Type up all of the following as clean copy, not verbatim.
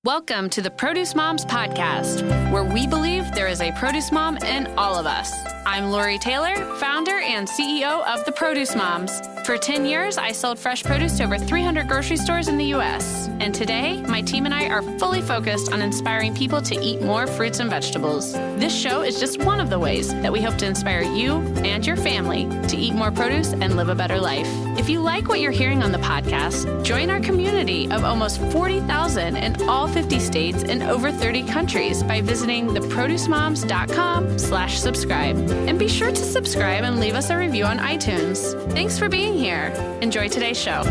Welcome to the Produce Moms Podcast, where we believe there is a produce mom in all of us. I'm Lori Taylor, founder and CEO of the Produce Moms. For 10 years, I sold fresh produce to over 300 grocery stores in the U.S. And today, my team and I are fully focused on inspiring people to eat more fruits and vegetables. This show is just one of the ways that we hope to inspire you and your family to eat more produce and live a better life. If you like what you're hearing on the podcast, join our community of almost 40,000 in all 50 states and over 30 countries by visiting theproducemoms.com/subscribe. And be sure to subscribe and leave us a review on iTunes. Thanks for being here. Enjoy today's show.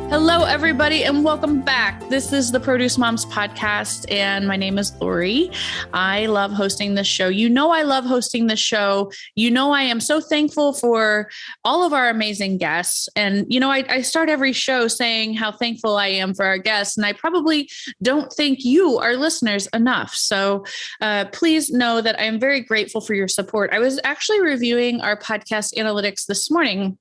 Hello, everybody, and welcome back. This is the Produce Moms Podcast, and my name is Lori. I love hosting this show. You know I love hosting this show. You know I am so thankful for all of our amazing guests. And, you know, I start every show saying how thankful I am for our guests, and I probably don't thank you, our listeners, enough. So please know that I am very grateful for your support. I was actually reviewing our podcast analytics this morning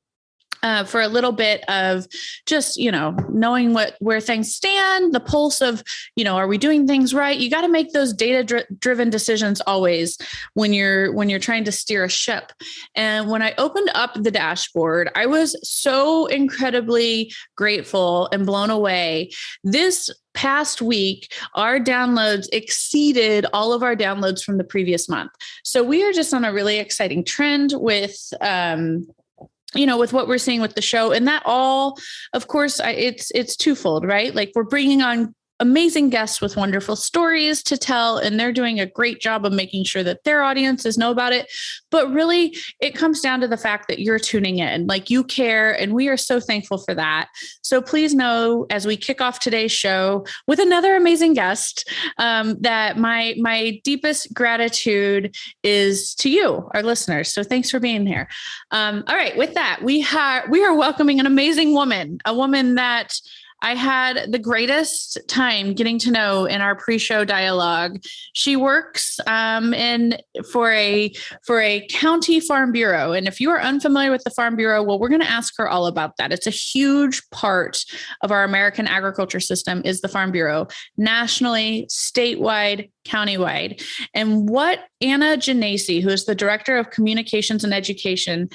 for a little bit of just, you know, knowing where things stand, the pulse of, you know, are we doing things right? You got to make those data-driven decisions always when you're trying to steer a ship. And when I opened up the dashboard, I was so incredibly grateful and blown away. This past week, our downloads exceeded all of our downloads from the previous month. So we are just on a really exciting trend with, with what we're seeing with the show. And that all, of course, it's twofold, right? Like we're bringing on amazing guests with wonderful stories to tell, and they're doing a great job of making sure that their audiences know about it. But really, it comes down to the fact that you're tuning in, like you care, and we are so thankful for that. So please know, as we kick off today's show with another amazing guest, that my deepest gratitude is to you, our listeners. So thanks for being here. All right, with that, we are welcoming an amazing woman, a woman that I had the greatest time getting to know in our pre-show dialogue. She works for a county farm bureau. And if you are unfamiliar with the Farm Bureau, well, we're going to ask her all about that. It's a huge part of our American agriculture system is the Farm Bureau, nationally, statewide, countywide. And what Anna Genasci, who is the Director of Communications and Education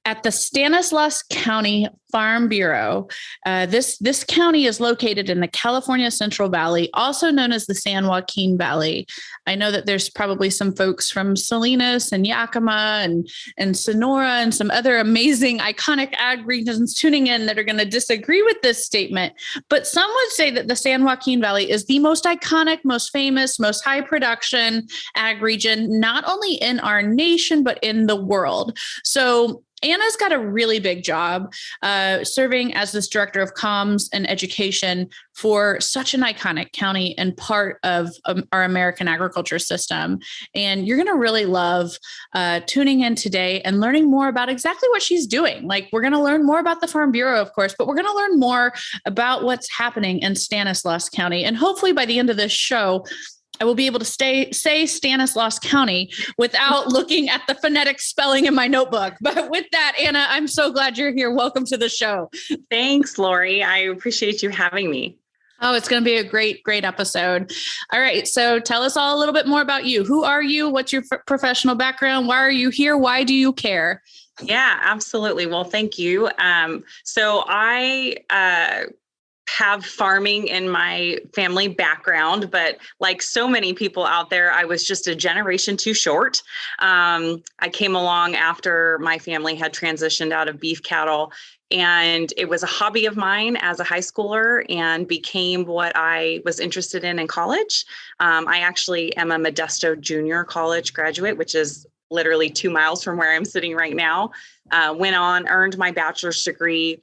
at the Stanislaus County Farm Bureau. This county is located in the California Central Valley, also known as the San Joaquin Valley. I know that there's probably some folks from Salinas and Yakima and Sonora and some other amazing iconic ag regions tuning in that are going to disagree with this statement. But some would say that the San Joaquin Valley is the most iconic, most famous, most high production ag region, not only in our nation, but in the world. So Anna's got a really big job serving as this director of comms and education for such an iconic county and part of our American agriculture system. And you're going to really love tuning in today and learning more about exactly what she's doing. Like we're going to learn more about the Farm Bureau, of course, but we're going to learn more about what's happening in Stanislaus County. And hopefully by the end of this show, I will be able to say Stanislaus County without looking at the phonetic spelling in my notebook. But with that, Anna, I'm so glad you're here. Welcome to the show. Thanks, Lori. I appreciate you having me. Oh, it's going to be a great episode. All right. So tell us all a little bit more about you. Who are you? What's your professional background? Why are you here? Why do you care? Yeah, absolutely. Well, thank you. So I have farming in my family background, but like so many people out there, I was just a generation too short. I came along after my family had transitioned out of beef cattle, and it was a hobby of mine as a high schooler and became what I was interested in college. I actually am a Modesto Junior College graduate, which is literally 2 miles from where I'm sitting right now. Went on, earned my bachelor's degree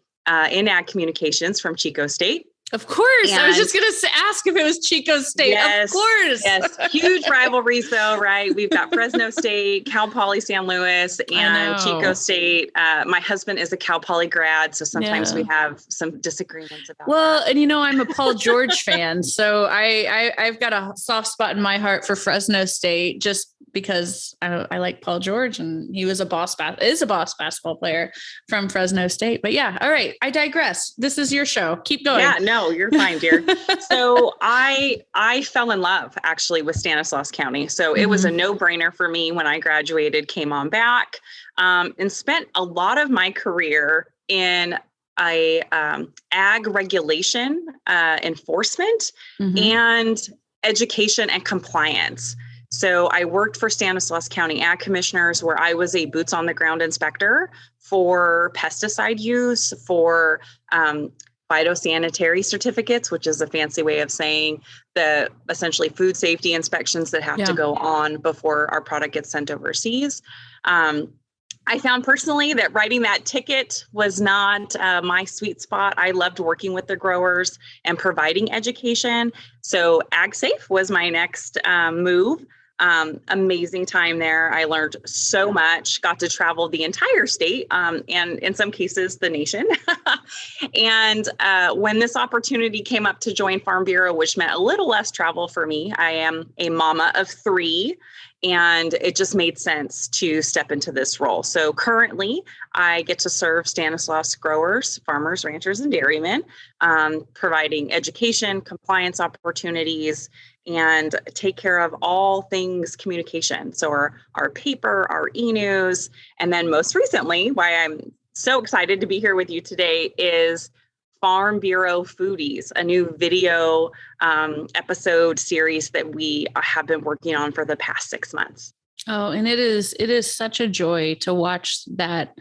in ag communications from Chico State. Of course. I was just going to ask if it was Chico State. Yes, of course. Yes. Huge rivalries though, right? We've got Fresno State, Cal Poly San Luis, and Chico State. My husband is a Cal Poly grad, so sometimes we have some disagreements about that. And you know, I'm a Paul George fan, so I've got a soft spot in my heart for Fresno State, just because I like Paul George, and he was a boss basketball player from Fresno State. But yeah, all right, I digress. This is your show. Keep going. Yeah, no, you're fine, dear. So I fell in love actually with Stanislaus County. So it was a no-brainer for me when I graduated, came on back, and spent a lot of my career in ag regulation, enforcement, and education and compliance. So I worked for Stanislaus County Ag Commissioners, where I was a boots on the ground inspector for pesticide use, for phytosanitary certificates, which is a fancy way of saying the essentially food safety inspections that have to go on before our product gets sent overseas. I found personally that writing that ticket was not my sweet spot. I loved working with the growers and providing education. So AgSafe was my next move. Amazing time there. I learned so much, got to travel the entire state, and in some cases the nation. And when this opportunity came up to join Farm Bureau, which meant a little less travel for me, I am a mama of 3, and it just made sense to step into this role. So currently I get to serve Stanislaus growers, farmers, ranchers, and dairymen, providing education, compliance opportunities, and take care of all things communication. So our paper, our e-news, and then most recently, why I'm so excited to be here with you today, is Farm Bureau Foodies, a new video episode series that we have been working on for the past 6 months. Oh, and it is such a joy to watch that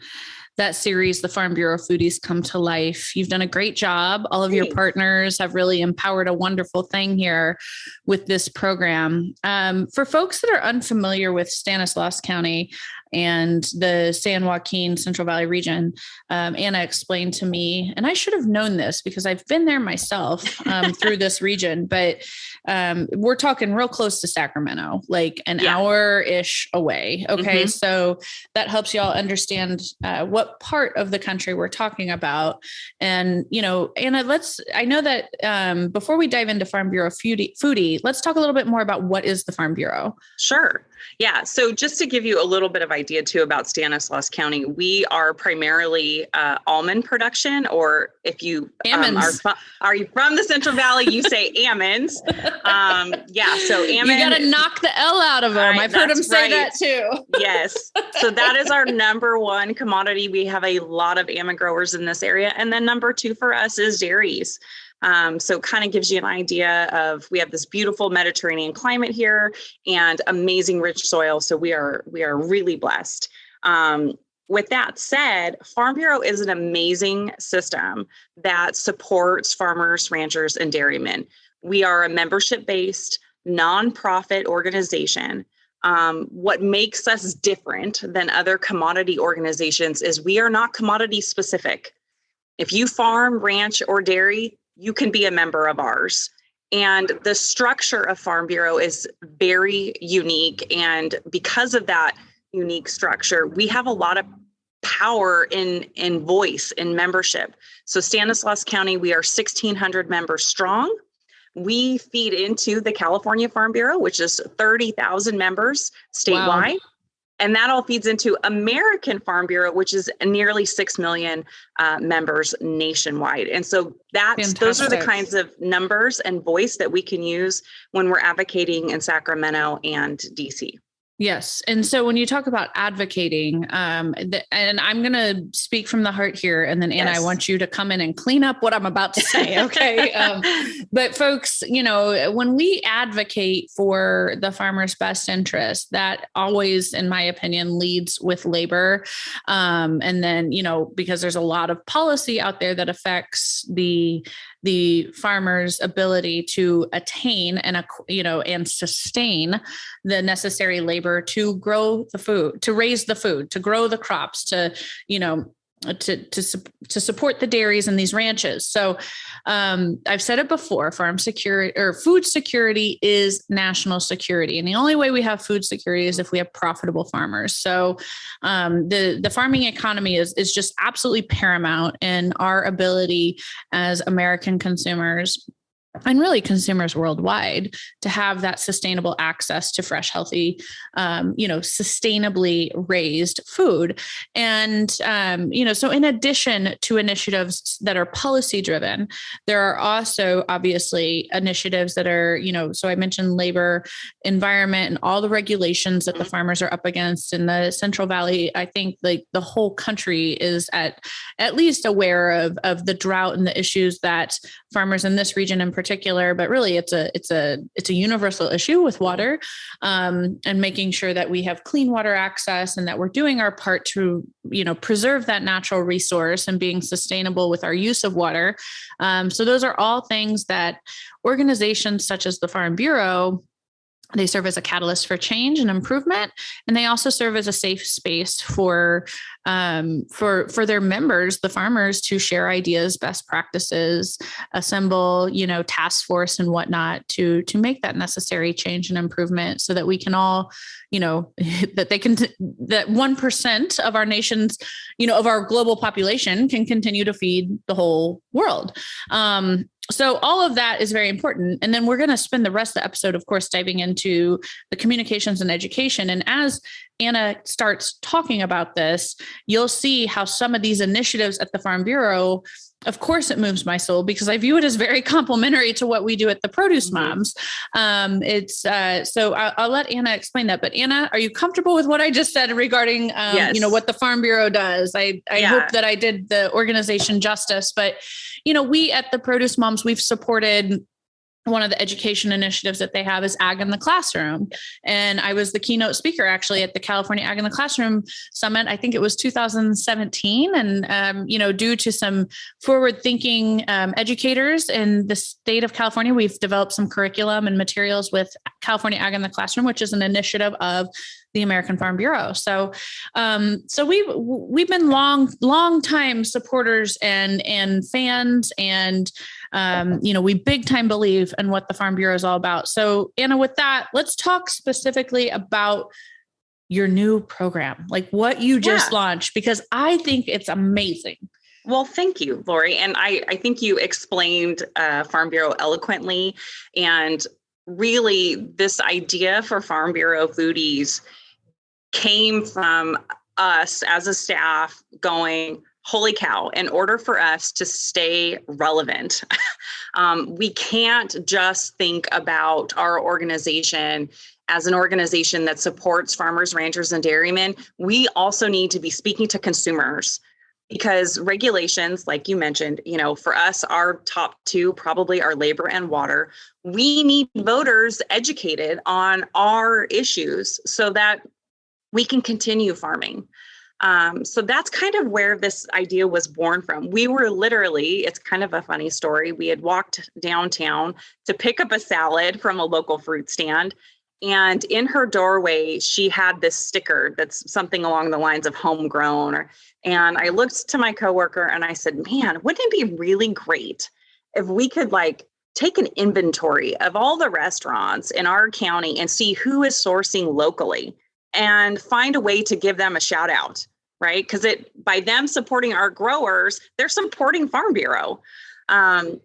series, the Farm Bureau Foodies, come to life. You've done a great job. All of your partners have really empowered a wonderful thing here with this program. For folks that are unfamiliar with Stanislaus County and the San Joaquin Central Valley region, Anna explained to me, and I should have known this because I've been there myself through this region, but we're talking real close to Sacramento, like an hour-ish away. Okay. So that helps y'all understand what part of the country we're talking about. And, Anna, I know that before we dive into Farm Bureau Foodie, let's talk a little bit more about what is the Farm Bureau. Sure. Yeah. So just to give you a little bit of idea too about Stanislaus County, we are primarily almond production, or if you are you from the Central Valley, you say almonds. So almond. You got to knock the L out of them. I've heard them say that too. Yes. So that is our number one commodity. We have a lot of almond growers in this area. And then number 2 for us is dairies. So it kind of gives you an idea of, we have this beautiful Mediterranean climate here and amazing rich soil. So we are really blessed. With that said, Farm Bureau is an amazing system that supports farmers, ranchers, and dairymen. We are a membership-based nonprofit organization. What makes us different than other commodity organizations is we are not commodity specific. If you farm, ranch, or dairy, you can be a member of ours. And the structure of Farm Bureau is very unique. And because of that unique structure, we have a lot of power in voice, in membership. So Stanislaus County, we are 1,600 members strong. We feed into the California Farm Bureau, which is 30,000 members statewide. Wow. And that all feeds into American Farm Bureau, which is nearly 6 million members nationwide. And so those are the kinds of numbers and voice that we can use when we're advocating in Sacramento and DC. Yes. And so when you talk about advocating, and I'm going to speak from the heart here, and then Anna, I want you to come in and clean up what I'm about to say. Okay. But folks, when we advocate for the farmer's best interest, that always, in my opinion, leads with labor. And then, because there's a lot of policy out there that affects the farmer's ability to attain and sustain the necessary labor to grow the food, to raise the food, to grow the crops, to support the dairies and these ranches. So I've said it before, farm security or food security is national security. And the only way we have food security is if we have profitable farmers. So the farming economy is just absolutely paramount in our ability as American consumers and really consumers worldwide to have that sustainable access to fresh, healthy, sustainably raised food. And, so in addition to initiatives that are policy driven, there are also obviously initiatives that are, so I mentioned labor, environment, and all the regulations that the farmers are up against in the Central Valley. I think like the whole country is at least aware of the drought and the issues that farmers in this region in particular, but really it's a universal issue with water, and making sure that we have clean water access and that we're doing our part to, preserve that natural resource and being sustainable with our use of water. So those are all things that organizations such as the Farm Bureau, they serve as a catalyst for change and improvement, and they also serve as a safe space for their members, the farmers, to share ideas, best practices, assemble, task force and whatnot to make that necessary change and improvement, so that we can all, that 1% of our nation's, of our global population can continue to feed the whole world. So all of that is very important. And then we're going to spend the rest of the episode, of course, diving into the communications and education. And as Anna starts talking about this, you'll see how some of these initiatives at the Farm Bureau, of course, it moves my soul because I view it as very complementary to what we do at the Produce Moms. So I'll let Anna explain that. But Anna, are you comfortable with what I just said regarding, Yes. What the Farm Bureau does? I hope that I did the organization justice, but, we at the Produce Moms, we've supported one of the education initiatives that they have is Ag in the Classroom. And I was the keynote speaker actually at the California Ag in the Classroom Summit. I think it was 2017. And, due to some forward thinking educators in the state of California, we've developed some curriculum and materials with California Ag in the Classroom, which is an initiative of the American Farm Bureau. So we've been long time supporters and fans, and we big time believe in what the Farm Bureau is all about. So Anna, with that, let's talk specifically about your new program, like what you just launched, because I think it's amazing. Well, thank you, Lori. And I think you explained Farm Bureau eloquently, and really this idea for Farm Bureau Foodies came from us as a staff going, holy cow, in order for us to stay relevant, we can't just think about our organization as an organization that supports farmers, ranchers, and dairymen. We also need to be speaking to consumers, because regulations, like you mentioned, for us, our top two probably are labor and water. We need voters educated on our issues so that we can continue farming. So that's kind of where this idea was born from. We were literally, it's kind of a funny story. We had walked downtown to pick up a salad from a local fruit stand. And in her doorway, she had this sticker that's something along the lines of homegrown. And I looked to my coworker and I said, man, wouldn't it be really great if we could take an inventory of all the restaurants in our county and see who is sourcing locally and find a way to give them a shout out, right? Because by them supporting our growers, they're supporting Farm Bureau.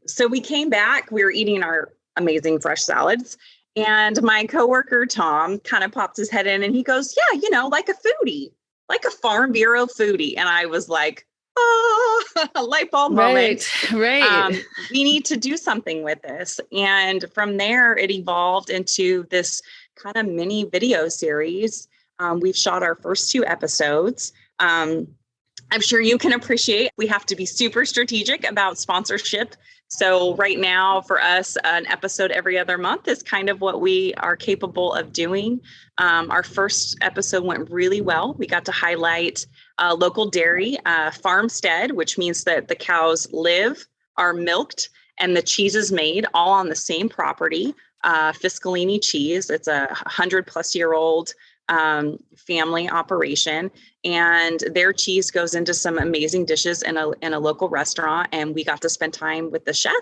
So we came back, we were eating our amazing fresh salads, and my coworker, Tom, kind of popped his head in and he goes, yeah, like a foodie, like a Farm Bureau foodie. And I was like, oh, a light bulb moment. Right. We need to do something with this. And from there, it evolved into this kind of mini video series. We've shot our first 2 episodes. I'm sure you can appreciate we have to be super strategic about sponsorship. So right now for us, an episode every other month is kind of what we are capable of doing. Our first episode went really well. We got to highlight local dairy, farmstead, which means that the cows live, are milked, and the cheese is made all on the same property. Fiscalini Cheese. It's a 100-plus-year-old family operation, and their cheese goes into some amazing dishes in a local restaurant. And we got to spend time with the chef.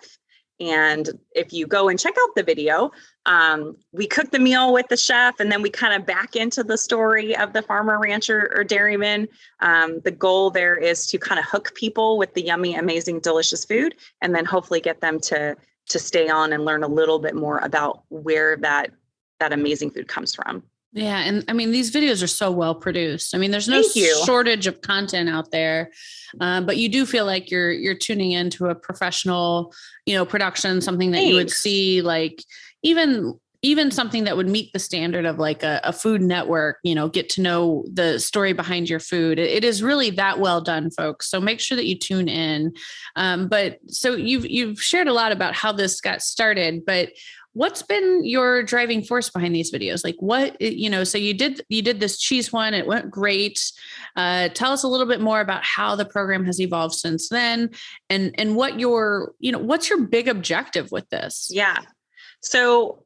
And if you go and check out the video, we cooked the meal with the chef, and then we kind of back into the story of the farmer, rancher, or dairyman. The goal there is to kind of hook people with the yummy, amazing, delicious food, and then hopefully get them to to stay on and learn a little bit more about where that amazing food comes from. Yeah. And I mean, these videos are so well produced. I mean, there's no Thank you. shortage of content out there, but you do feel like you're tuning into a professional, production, something that you would see, like even something that would meet the standard of like a Food Network, get to know the story behind your food. It is really that well done, folks. So make sure that you tune in. But so you've shared a lot about how this got started, but what's been your driving force behind these videos? Like so you did this cheese one, it went great. Tell us a little bit more about how the program has evolved since then and what's your big objective with this? Yeah. So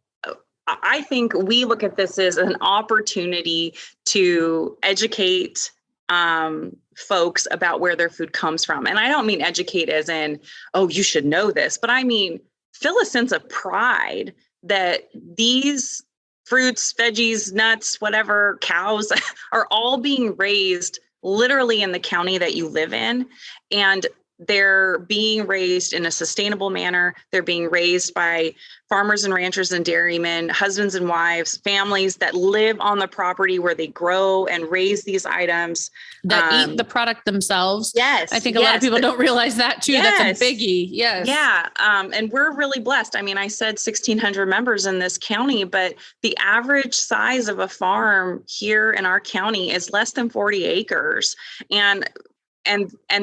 I think we look at this as an opportunity to educate folks about where their food comes from. And I don't mean educate as in, oh, you should know this, but I mean, feel a sense of pride that these fruits, veggies, nuts, whatever, cows are all being raised literally in the county that you live in. And they're being raised in a sustainable manner. They're being raised by farmers and ranchers and dairymen, husbands and wives, families that live on the property where they grow and raise these items. That eat the product themselves. Yes. I think a lot of people don't realize that too. Yes. That's a biggie. Yes. Yeah. And we're really blessed. I mean, I said 1,600 members in this county, but the average size of a farm here in our county is less than 40 acres. And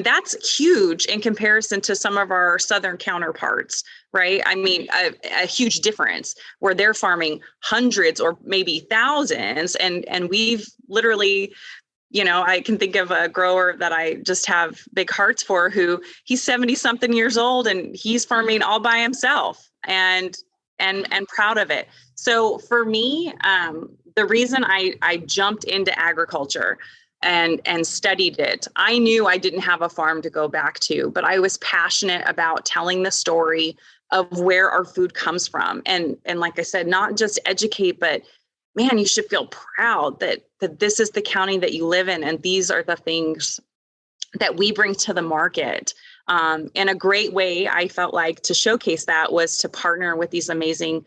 that's huge in comparison to some of our southern counterparts, right? I mean, a huge difference where they're farming hundreds or maybe thousands. And we've literally, I can think of a grower that I just have big hearts for who he's 70 something years old and he's farming all by himself and proud of it. So for me, the reason I jumped into agriculture and studied it. I knew I didn't have a farm to go back to, but I was passionate about telling the story of where our food comes from. And like I said, not just educate, but man, you should feel proud that this is the county that you live in. And these are the things that we bring to the market. And a great way I felt like to showcase that was to partner with these amazing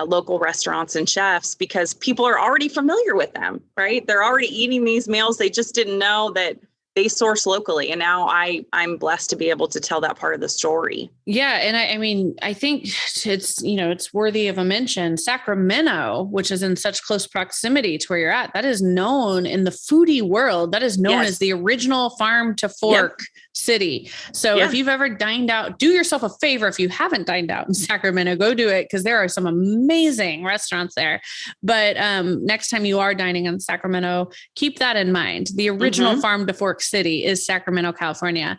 local restaurants and chefs, because people are already familiar with them, right? They're already eating these meals. They just didn't know that they source locally. And now I'm blessed to be able to tell that part of the story. Yeah. And I mean, I think it's worthy of a mention. Sacramento, which is in such close proximity to where you're at, that is known in the foodie world. That is known as the original farm to fork city. So if you've ever dined out, do yourself a favor. If you haven't dined out in Sacramento, go do it, because there are some amazing restaurants there. But next time you are dining in Sacramento, keep that in mind. The original farm to fork city is Sacramento, California.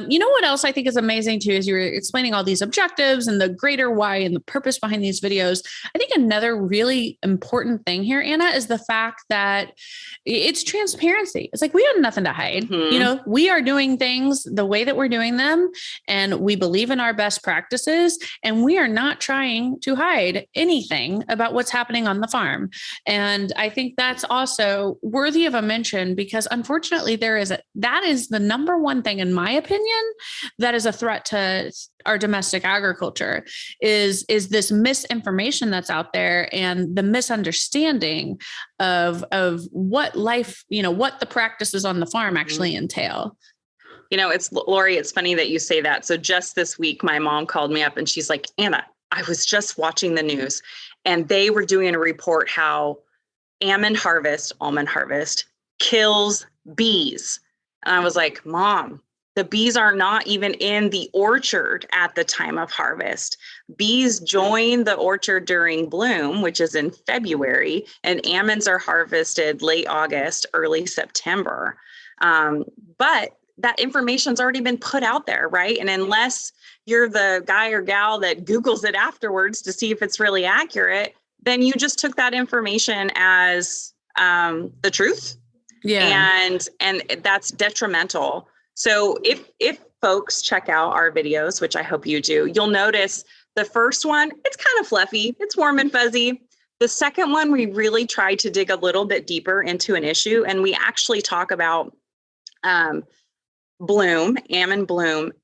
You know what else I think is amazing too, is you're explaining all these objectives and the greater why and the purpose behind these videos. I think another really important thing here, Anna, is the fact that it's transparency. It's like, we have nothing to hide. We are doing things the way that we're doing them, and we believe in our best practices, and we are not trying to hide anything about what's happening on the farm. And I think that's also worthy of a mention, because unfortunately that is the number one thing, in my opinion, that is a threat to our domestic agriculture is this misinformation that's out there, and the misunderstanding of what life, what the practices on the farm actually entail. It's Lori, it's funny that you say that. So just this week, my mom called me up and she's like, Anna, I was just watching the news and they were doing a report how almond harvest kills bees. And I was like, Mom, the bees are not even in the orchard at the time of harvest. Bees join the orchard during bloom, which is in February, and almonds are harvested late August, early September. But that information's already been put out there, right? And unless you're the guy or gal that Googles it afterwards to see if it's really accurate, then you just took that information as the truth. Yeah. And that's detrimental. So if folks check out our videos, which I hope you do, you'll notice the first one, it's kind of fluffy. It's warm and fuzzy. The second one, we really try to dig a little bit deeper into an issue. And we actually talk about almond bloom,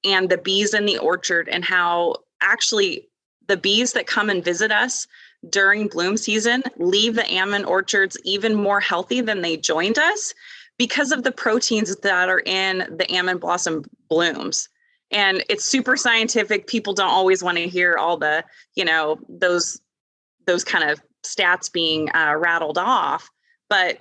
and the bees in the orchard, and how actually the bees that come and visit us during bloom season leave the almond orchards even more healthy than they joined us because of the proteins that are in the almond blossom blooms. And it's super scientific. People don't always want to hear all the, those kind of stats being rattled off, but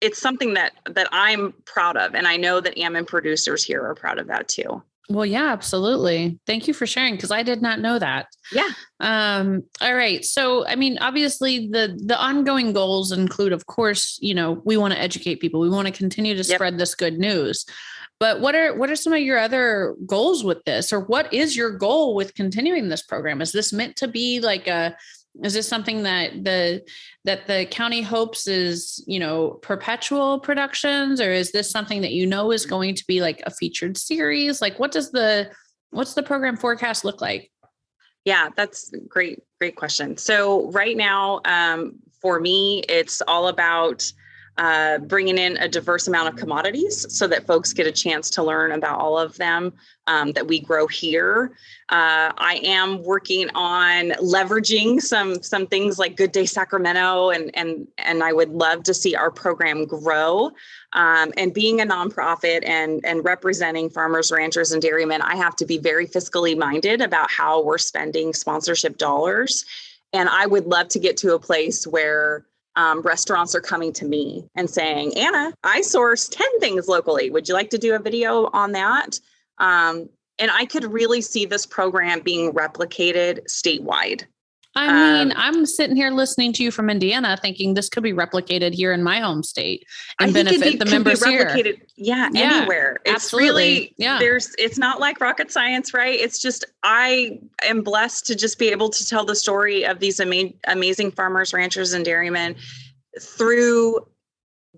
it's something that I'm proud of. And I know that almond producers here are proud of that too. Well, yeah, absolutely. Thank you for sharing, because I did not know that. Yeah. All right. So, I mean, obviously the ongoing goals include, of course, we want to educate people. We want to continue to spread this good news. But what are some of your other goals with this, or what is your goal with continuing this program? Is this meant to be like is this something that the county hopes is, perpetual productions, or is this something that is going to be like a featured series? Like, what's the program forecast look like? Yeah, that's great question. So right now, for me, it's all about bringing in a diverse amount of commodities so that folks get a chance to learn about all of them that we grow here. I am working on leveraging some things like Good Day Sacramento, and I would love to see our program grow. And being a nonprofit and representing farmers, ranchers, and dairymen, I have to be very fiscally minded about how we're spending sponsorship dollars. And I would love to get to a place where restaurants are coming to me and saying, Anna, I source 10 things locally. Would you like to do a video on that? And I could really see this program being replicated statewide. I mean, I'm sitting here listening to you from Indiana thinking this could be replicated here in my home state and benefit the members here. Yeah, anywhere. It's absolutely. Really, it's not like rocket science, right? It's just, I am blessed to just be able to tell the story of these amazing farmers, ranchers, and dairymen through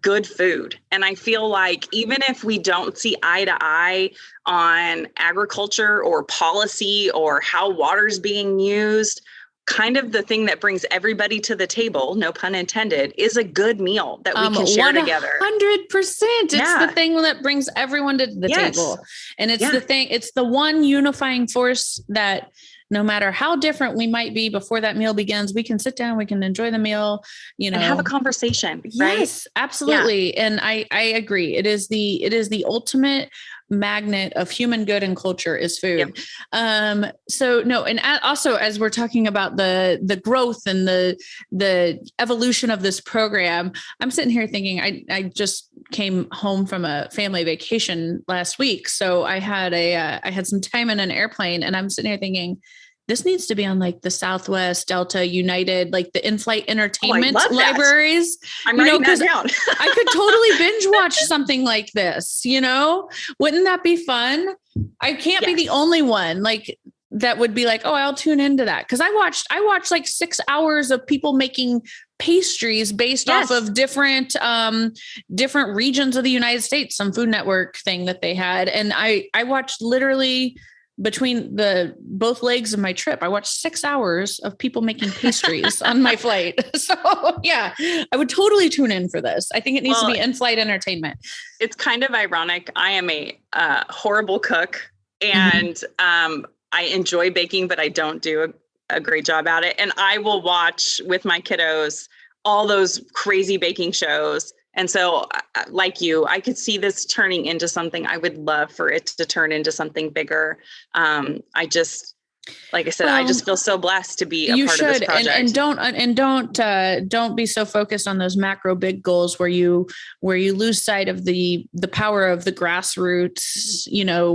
good food. And I feel like even if we don't see eye to eye on agriculture or policy or how water's being used, kind of the thing that brings everybody to the table, no pun intended, is a good meal that we can share together. 100%. It's the thing that brings everyone to the table. And it's it's the one unifying force that no matter how different we might be before that meal begins, we can sit down, we can enjoy the meal, and have a conversation. Right? Yes, absolutely. Yeah. And I agree. It is the ultimate magnet of human good and culture is food. Yep. And also, as we're talking about the growth and the evolution of this program, I'm sitting here thinking, I just came home from a family vacation last week. So I had some time in an airplane, and I'm sitting here thinking, this needs to be on like the Southwest, Delta, United, like the in-flight entertainment libraries. I'm writing that down. I could totally binge watch something like this, Wouldn't that be fun? I can't be the only one like that would be like, oh, I'll tune into that. Cause I watched like 6 hours of people making pastries based off of different regions of the United States, some Food Network thing that they had. And I watched literally between both legs of my trip, I watched 6 hours of people making pastries on my flight. So yeah, I would totally tune in for this. I think it needs to be in-flight entertainment. It's kind of ironic. I am a horrible cook, and I enjoy baking, but I don't do a great job at it. And I will watch with my kiddos all those crazy baking shows. And so like you, I could see this turning into something. I would love for it to turn into something bigger. I just feel so blessed to be a part of this project. And don't be so focused on those macro big goals where you lose sight of the power of the grassroots,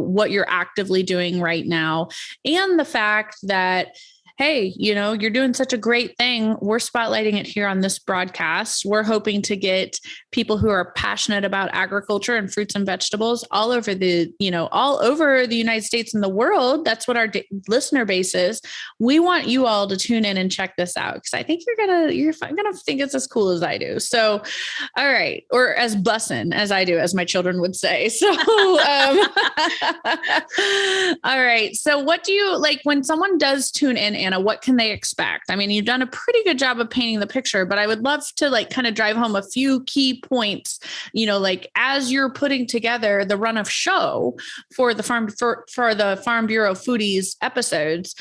what you're actively doing right now. And the fact that, hey, you're doing such a great thing. We're spotlighting it here on this broadcast. We're hoping to get people who are passionate about agriculture and fruits and vegetables all over the United States and the world. That's what our listener base is. We want you all to tune in and check this out, because I think you're gonna think it's as cool as I do. So, all right, or as bussin' as I do, as my children would say. So, all right. So, what do you like when someone does tune in? Anna, what can they expect? I mean, you've done a pretty good job of painting the picture, but I would love to like kind of drive home a few key points, like as you're putting together the run of show for the Farm Bureau Foodies episodes.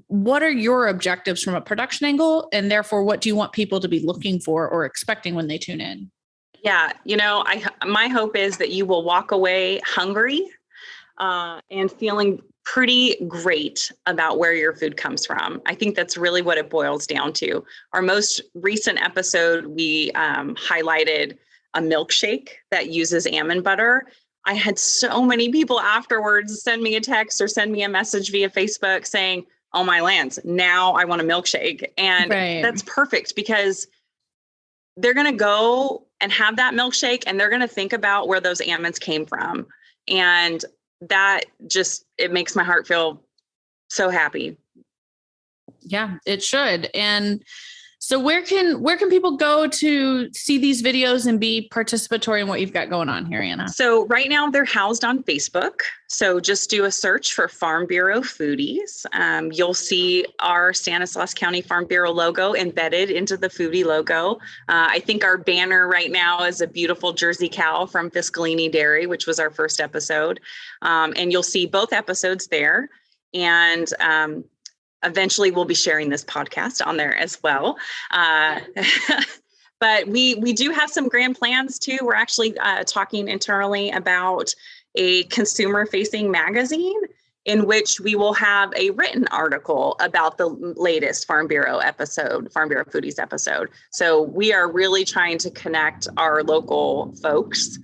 What are your objectives from a production angle? And therefore, what do you want people to be looking for or expecting when they tune in? Yeah. My hope is that you will walk away hungry and feeling pretty great about where your food comes from. I think that's really what it boils down to. Our most recent episode, we highlighted a milkshake that uses almond butter. I had so many people afterwards send me a text or send me a message via Facebook saying, oh my lands, now I want a milkshake. And That's perfect because they're going to go and have that milkshake and they're going to think about where those almonds came from. And that it makes my heart feel so happy. Yeah, it should. And so where can people go to see these videos and be participatory in what you've got going on here, Anna? So right now they're housed on Facebook. So just do a search for Farm Bureau Foodies. You'll see our Stanislaus County Farm Bureau logo embedded into the foodie logo. I think our banner right now is a beautiful Jersey cow from Fiscalini Dairy, which was our first episode. And you'll see both episodes there. And eventually we'll be sharing this podcast on there as well. But we do have some grand plans too. We're actually talking internally about a consumer-facing magazine in which we will have a written article about the latest Farm Bureau Foodies episode. So we are really trying to connect our local folks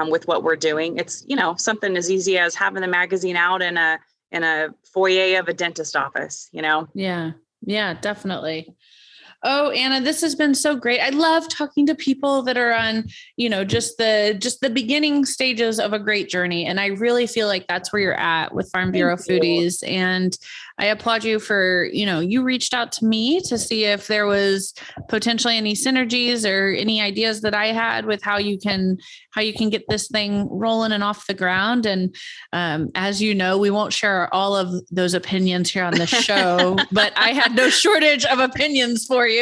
with what we're doing. It's, something as easy as having the magazine out in a foyer of a dentist office, Yeah, definitely. Oh, Anna, this has been so great. I love talking to people that are on, just the beginning stages of a great journey. And I really feel like that's where you're at with Farm Bureau Foodies. And I applaud you for, you reached out to me to see if there was potentially any synergies or any ideas that I had with how you can get this thing rolling and off the ground. And as you know, we won't share all of those opinions here on the show, but I had no shortage of opinions for you.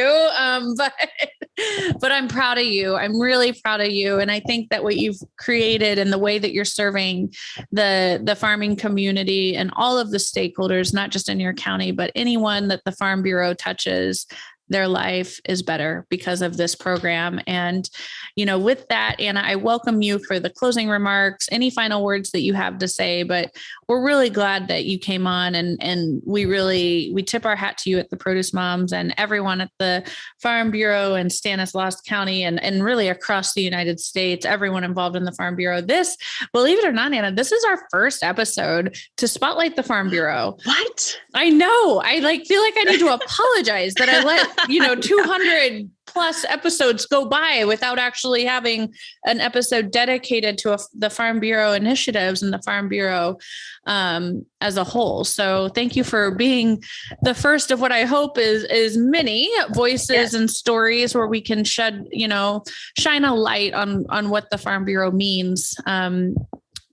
But I'm proud of you. I'm really proud of you. And I think that what you've created and the way that you're serving the farming community and all of the stakeholders, not just in your county, but anyone that the Farm Bureau touches, their life is better because of this program. And, with that, Anna, I welcome you for the closing remarks, any final words that you have to say, but we're really glad that you came on and we tip our hat to you at the Produce Moms and everyone at the Farm Bureau and Stanislaus County and really across the United States, everyone involved in the Farm Bureau. This, believe it or not, Anna, this is our first episode to spotlight the Farm Bureau. What? I know. I feel like I need to apologize that I let 200 plus episodes go by without actually having an episode dedicated to the Farm Bureau initiatives and the Farm Bureau as a whole. So thank you for being the first of what I hope is many voices and stories where we can shine a light on what the Farm Bureau means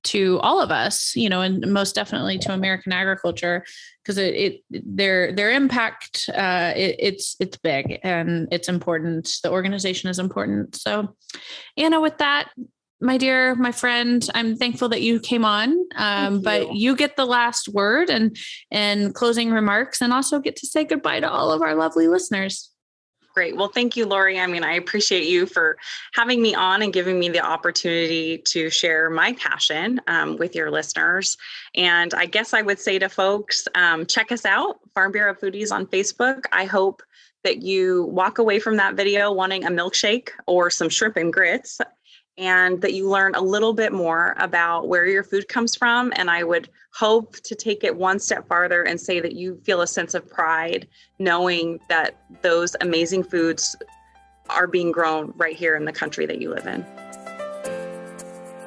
to all of us, and most definitely to American agriculture, because their impact, it's big and it's important. The organization is important. So, Anna, with that, my dear, my friend, I'm thankful that you came on, but you get the last word and closing remarks, and also get to say goodbye to all of our lovely listeners. Great. Well, thank you, Lori. I mean, I appreciate you for having me on and giving me the opportunity to share my passion with your listeners. And I guess I would say to folks, check us out, Farm Bureau Foodies on Facebook. I hope that you walk away from that video wanting a milkshake or some shrimp and grits, and that you learn a little bit more about where your food comes from. And I would hope to take it one step farther and say that you feel a sense of pride knowing that those amazing foods are being grown right here in the country that you live in.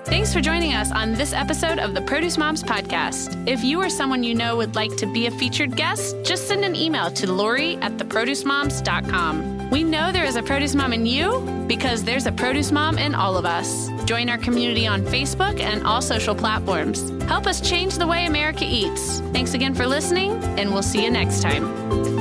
Thanks for joining us on this episode of the Produce Moms podcast. If you or someone you know would like to be a featured guest, just send an email to Lori@theproducemoms.com. We know there is a produce mom in you because there's a produce mom in all of us. Join our community on Facebook and all social platforms. Help us change the way America eats. Thanks again for listening, and we'll see you next time.